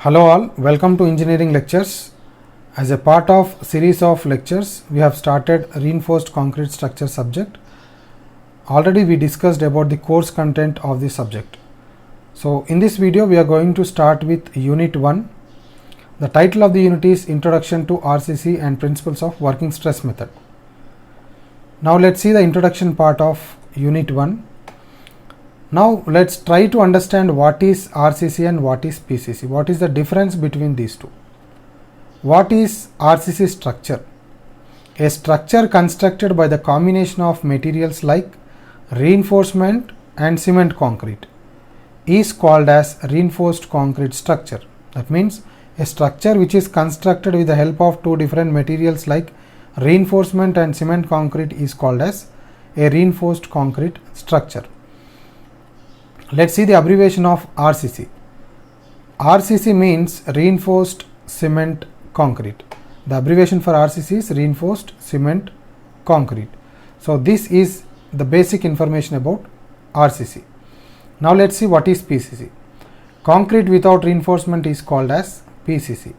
Hello all, welcome to engineering lectures. As a part of series of lectures, we have started reinforced concrete structure subject. Already we discussed about the course content of this subject. So in this video we are going to start with unit 1. The title of the unit is Introduction to RCC and Principles of Working Stress Method. Now let's see the introduction part of unit 1. Now let's try to understand what is RCC and what is PCC. What is the difference between these two? What is RCC structure? A structure constructed by the combination of materials like reinforcement and cement concrete is called as reinforced concrete structure. That means a structure which is constructed with the help of two different materials like reinforcement and cement concrete is called as a reinforced concrete structure. Let's see the abbreviation of RCC. RCC means reinforced cement concrete. The abbreviation for RCC is reinforced cement concrete. So this is the basic information about RCC. Now let's see what is PCC. Concrete without reinforcement is called as PCC.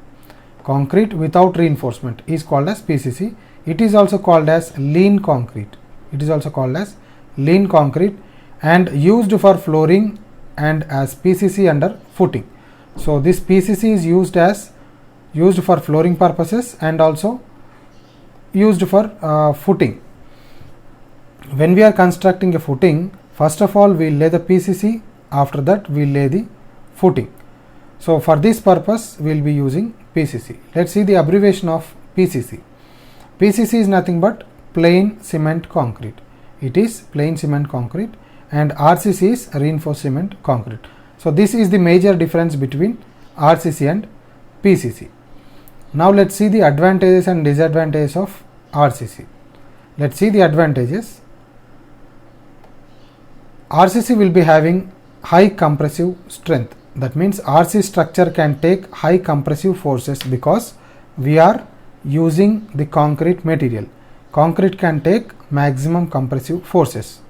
Concrete without reinforcement is called as PCC. It is also called as lean concrete. It is also called as lean concrete and used for flooring and as PCC under footing. So this PCC is used for flooring purposes and also used for footing. When we are constructing a footing, first of all we lay the PCC, after that we lay the footing. So for this purpose we will be using PCC. Let's see the abbreviation of PCC. PCC is nothing but plain cement concrete. It is plain cement concrete and RCC is reinforced cement concrete. So this is the major difference between RCC and PCC. Now let's see the advantages and disadvantages of RCC. Let's see the advantages. RCC will be having high compressive strength. That means RC structure can take high compressive forces because we are using the concrete material. Concrete can take maximum compressive forces.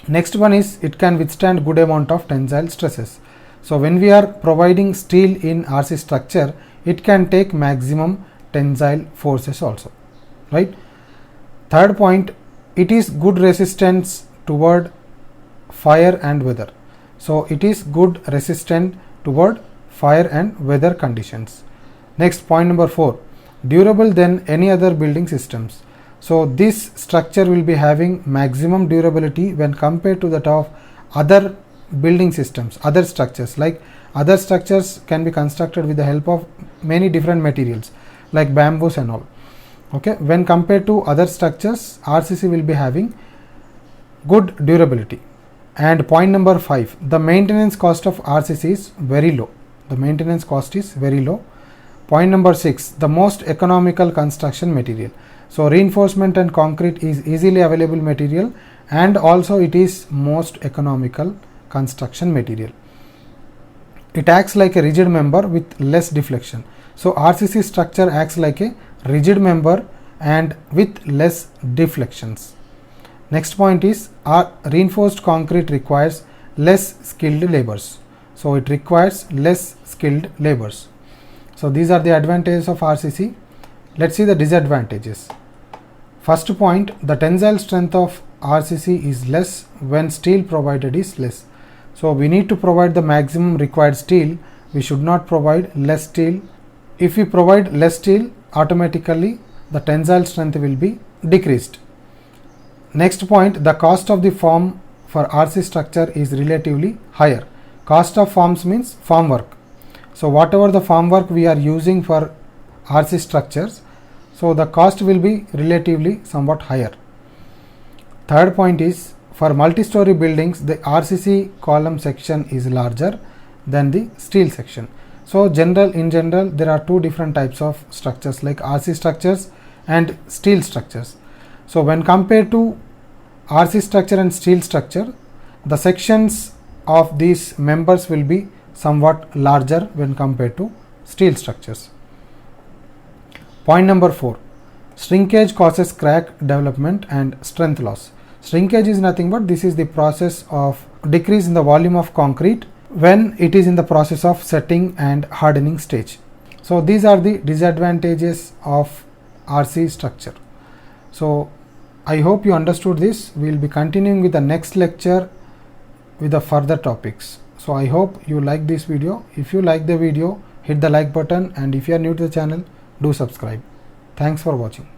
Next one is it can withstand good amount of tensile stresses. So when we are providing steel in RC structure, it can take maximum tensile forces also, right? Third point, it is good resistance toward fire and weather. So it is good resistant toward fire and weather conditions. Next, point number 4, durable than any other building systems. So this structure will be having maximum durability when compared to that of other building systems, other structures. Like other structures can be constructed with the help of many different materials like bamboos and all. Okay, when compared to other structures, RCC will be having good durability. And point number 5, the maintenance cost of RCC is very low. The maintenance cost is very low. Point number 6, the most economical construction material. So reinforcement and concrete is easily available material and also it is most economical construction material. It acts like a rigid member with less deflection. So RCC structure acts like a rigid member and with less deflections. Next point is reinforced concrete requires less skilled laborers. So it requires less skilled laborers. So these are the advantages of RCC. Let's see the disadvantages. First point, the tensile strength of RCC is less when steel provided is less. So we need to provide the maximum required steel. We should not provide less steel. If we provide less steel, automatically the tensile strength will be decreased. Next point, the cost of the form for RC structure is relatively higher. Cost of forms means form work. So whatever the form work we are using for RC structures, so the cost will be relatively somewhat higher. Third point is for multi-story buildings, the RCC column section is larger than the steel section. So in general there are two different types of structures like RC structures and steel structures. So when compared to RC structure and steel structure, the sections of these members will be somewhat larger when compared to steel structures. Point number 4, shrinkage causes crack development and strength loss. Shrinkage is nothing but this is the process of decrease in the volume of concrete when it is in the process of setting and hardening stage. So these are the disadvantages of RC structure. So I hope you understood this. We will be continuing with the next lecture with the further topics. So I hope you like this video. If you like the video, hit the like button, and if you are new to the channel, do subscribe. Thanks for watching.